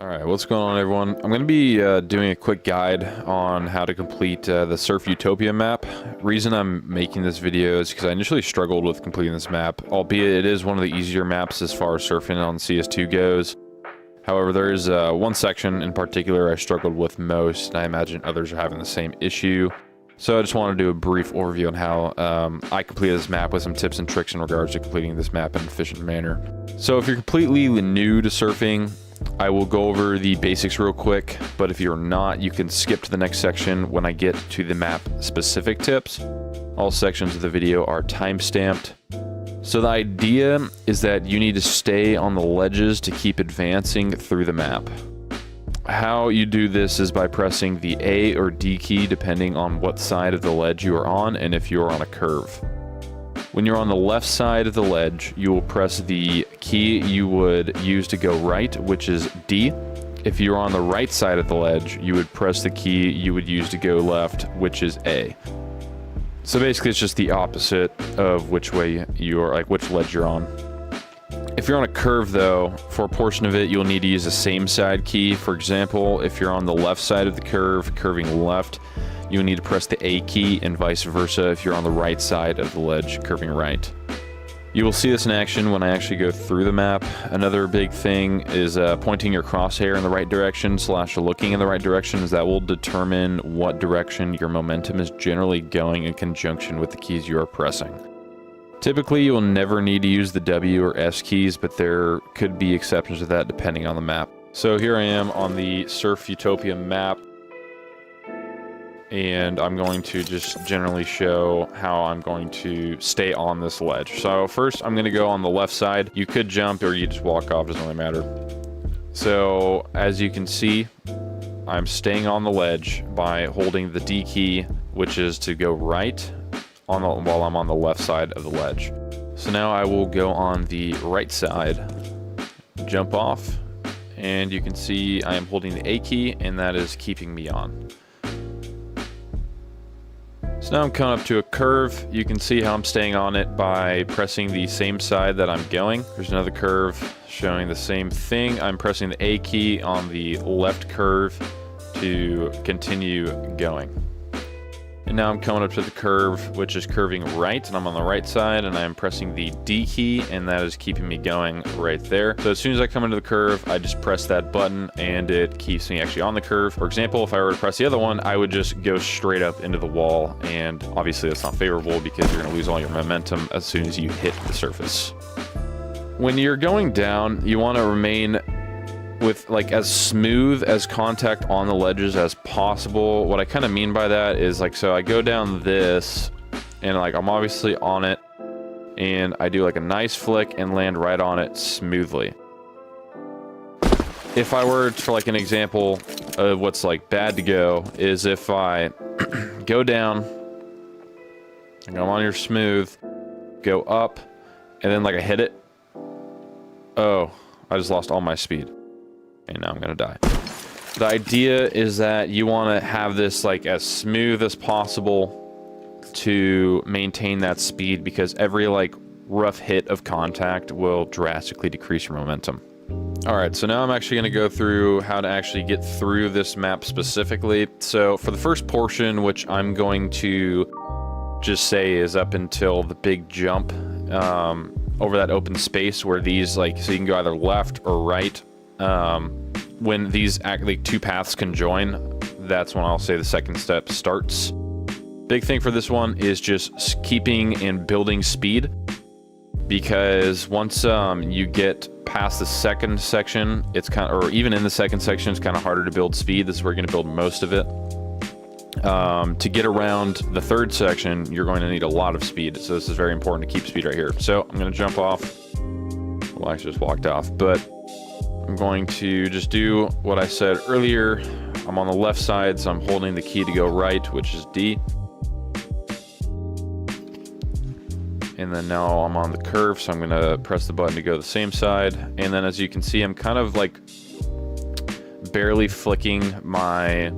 All right, what's going on, everyone? I'm going to be doing a quick guide on how to complete the Surf Utopia map. Reason I'm making this video is because I initially struggled with completing this map, albeit it is one of the easier maps as far as surfing on CS2 goes. However, there is one section in particular I struggled with most, and I imagine others are having the same issue. So I just want to do a brief overview on how I completed this map with some tips and tricks in regards to completing this map in an efficient manner. So if you're completely new to surfing, I will go over the basics real quick, but if you're not, you can skip to the next section when I get to the map specific tips. All sections of the video are time-stamped. So the idea is that you need to stay on the ledges to keep advancing through the map. How you do this is by pressing the A or D key depending on what side of the ledge you are on and if you are on a curve. When you're on the left side of the ledge, you will press the key you would use to go right, which is D. If you're on the right side of the ledge, you would press the key you would use to go left, which is A. So basically it's just the opposite of which way you are, like which ledge you're on. If you're on a curve though, for a portion of it, you'll need to use the same side key. For example, if you're on the left side of the curve, curving left, you'll need to press the A key, and vice versa if you're on the right side of the ledge, curving right. You will see this in action when I actually go through the map. Another big thing is pointing your crosshair in the right direction / looking in the right direction, as that will determine what direction your momentum is generally going in conjunction with the keys you are pressing. Typically, you will never need to use the W or S keys, but there could be exceptions to that depending on the map. So here I am on the Surf Utopia map, and I'm going to just generally show how I'm going to stay on this ledge. So first, I'm going to go on the left side. You could jump or you just walk off, doesn't really matter. So as you can see, I'm staying on the ledge by holding the D key, which is to go right, while I'm on the left side of the ledge. So now I will go on the right side, jump off, and you can see I am holding the A key, and that is keeping me on. So now I'm coming up to a curve. You can see how I'm staying on it by pressing the same side that I'm going. There's another curve showing the same thing. I'm pressing the A key on the left curve to continue going. And now I'm coming up to the curve, which is curving right, and I'm on the right side, and I'm pressing the D key, and that is keeping me going right there. So as soon as I come into the curve, I just press that button, and it keeps me actually on the curve. For example, if I were to press the other one, I would just go straight up into the wall, and obviously that's not favorable because you're going to lose all your momentum as soon as you hit the surface. When you're going down, you want to remain with like as smooth as contact on the ledges as possible. What I kind of mean by that is like, so I go down this and like I'm obviously on it, and I do like a nice flick and land right on it smoothly. If I were to, for like an example of what's like bad to go, is if I go down and I'm on your smooth, go up, and then like I hit it, oh, I just lost all my speed. And now I'm gonna die. The idea is that you want to have this like as smooth as possible to maintain that speed, because every like rough hit of contact will drastically decrease your momentum. Alright, so now I'm actually going to go through how to actually get through this map specifically. So for the first portion, which I'm going to just say is up until the big jump over that open space where these like, so you can go either left or right. When these actually two paths can join, that's when I'll say the second step starts. Big thing for this one is just keeping and building speed, because once you get past the second section, it's kind of, or even in the second section, it's kind of harder to build speed. This is where you're going to build most of it. To get around the third section, you're going to need a lot of speed, so this is very important to keep speed right here. So I'm going to jump off. Well, I just walked off, but I'm going to just do what I said earlier. I'm on the left side, so I'm holding the key to go right, which is D. And then now I'm on the curve, so I'm going to press the button to go the same side. And then as you can see, I'm kind of like barely flicking my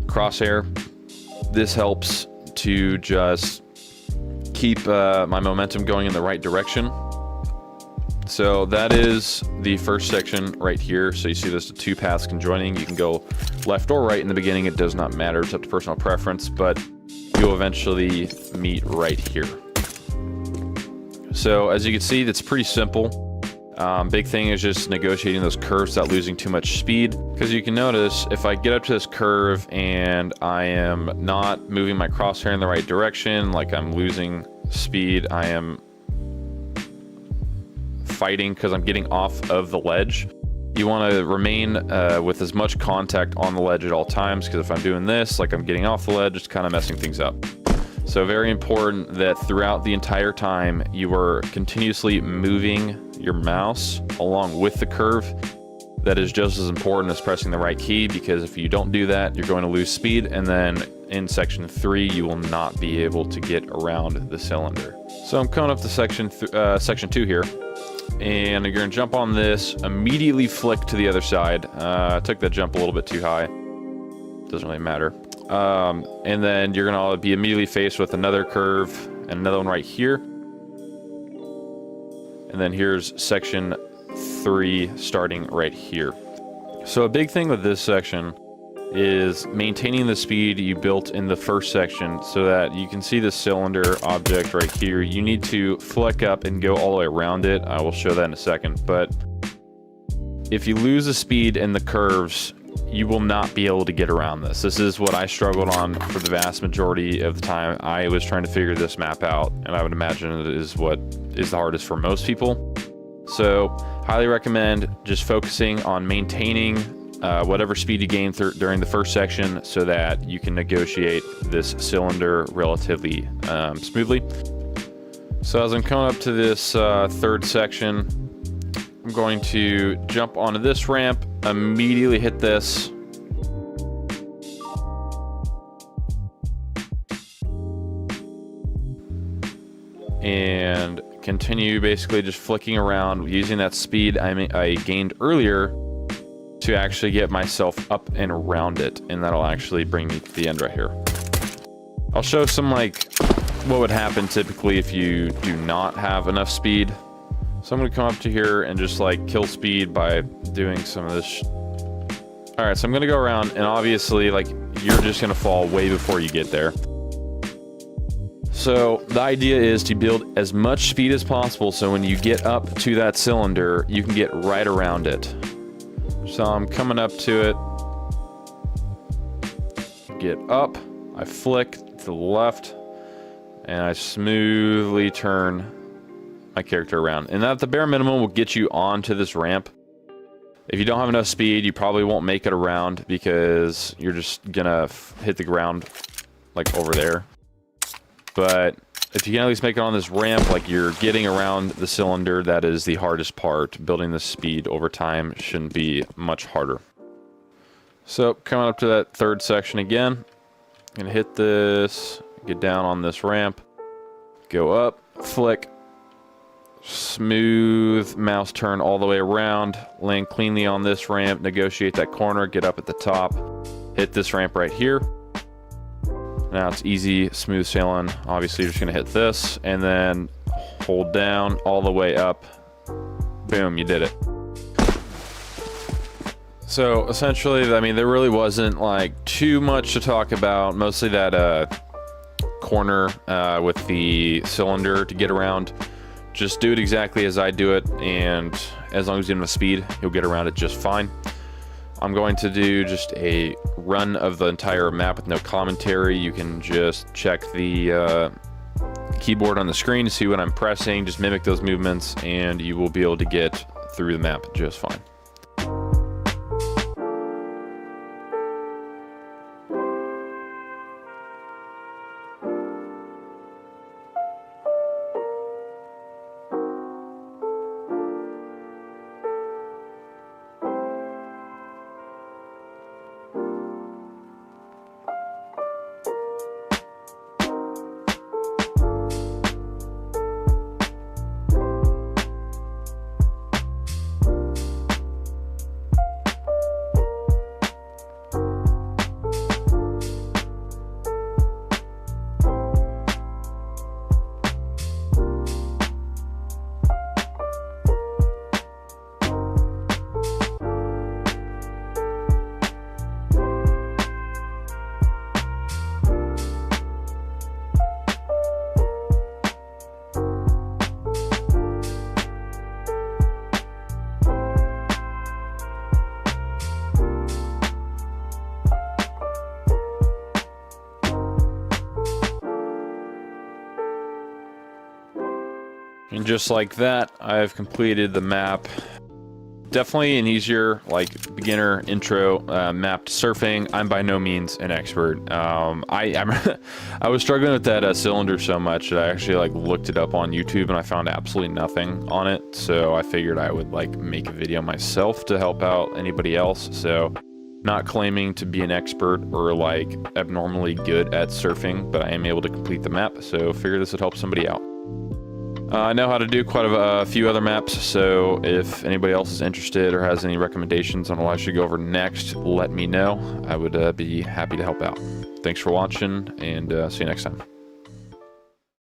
crosshair. This helps to just keep my momentum going in the right direction. So that is the first section right here. So you see there's the two paths conjoining. You can go left or right in the beginning. It does not matter. It's up to personal preference, but you'll eventually meet right here. So as you can see, it's pretty simple. Big thing is just negotiating those curves without losing too much speed. Because you can notice if I get up to this curve and I am not moving my crosshair in the right direction, like I'm losing speed, I am fighting because I'm getting off of the ledge. You want to remain with as much contact on the ledge at all times, because if I'm doing this, like I'm getting off the ledge, it's kind of messing things up. So very important that throughout the entire time you are continuously moving your mouse along with the curve. That is just as important as pressing the right key, because if you don't do that, you're going to lose speed, and then in section 3 you will not be able to get around the cylinder. So I'm coming up to section 2 here, and you're going to jump on this, immediately flick to the other side. I took that jump a little bit too high, doesn't really matter. And then you're going to be immediately faced with another curve and another one right here. And then here's section 3 starting right here. So a big thing with this section is maintaining the speed you built in the first section, so that you can see the cylinder object right here. You need to flick up and go all the way around it. I will show that in a second. But if you lose the speed in the curves, you will not be able to get around this. This is what I struggled on for the vast majority of the time I was trying to figure this map out, and I would imagine it is what is the hardest for most people. So highly recommend just focusing on maintaining whatever speed you gain during the first section, so that you can negotiate this cylinder relatively smoothly. So as I'm coming up to this third section, I'm going to jump onto this ramp, immediately hit this, and continue basically just flicking around using that speed I gained earlier to actually get myself up and around it, and that'll actually bring me to the end right here. I'll show some like what would happen typically if you do not have enough speed. So I'm gonna come up to here and just like kill speed by doing some of this. All right, so I'm gonna go around, and obviously like you're just gonna fall way before you get there. So the idea is to build as much speed as possible, so when you get up to that cylinder, you can get right around it. So I'm coming up to it, get up, I flick to the left, and I smoothly turn my character around. And that at the bare minimum will get you onto this ramp. If you don't have enough speed, you probably won't make it around, because you're just gonna hit the ground like over there. But if you can at least make it on this ramp, like you're getting around the cylinder, that is the hardest part. Building the speed over time shouldn't be much harder. So coming up to that third section again, gonna hit this, get down on this ramp, go up, flick, smooth mouse turn all the way around, land cleanly on this ramp, negotiate that corner, get up at the top, hit this ramp right here. Now it's easy, smooth sailing. Obviously you're just gonna hit this and then hold down all the way up. Boom, you did it. So essentially, I mean, there really wasn't like too much to talk about. Mostly that corner with the cylinder to get around. Just do it exactly as I do it, and as long as you have enough speed, you'll get around it just fine. I'm going to do just a run of the entire map with no commentary. You can just check the keyboard on the screen to see what I'm pressing, just mimic those movements, and you will be able to get through the map just fine. And just like that, I've completed the map. Definitely an easier, like, beginner intro map to surfing. I'm by no means an expert. I was struggling with that cylinder so much that I actually like looked it up on YouTube and I found absolutely nothing on it. So I figured I would like make a video myself to help out anybody else. So not claiming to be an expert or like abnormally good at surfing, but I am able to complete the map. So figured this would help somebody out. I know how to do quite a few other maps, so if anybody else is interested or has any recommendations on what I should go over next, let me know. I would be happy to help out. Thanks for watching, and see you next time.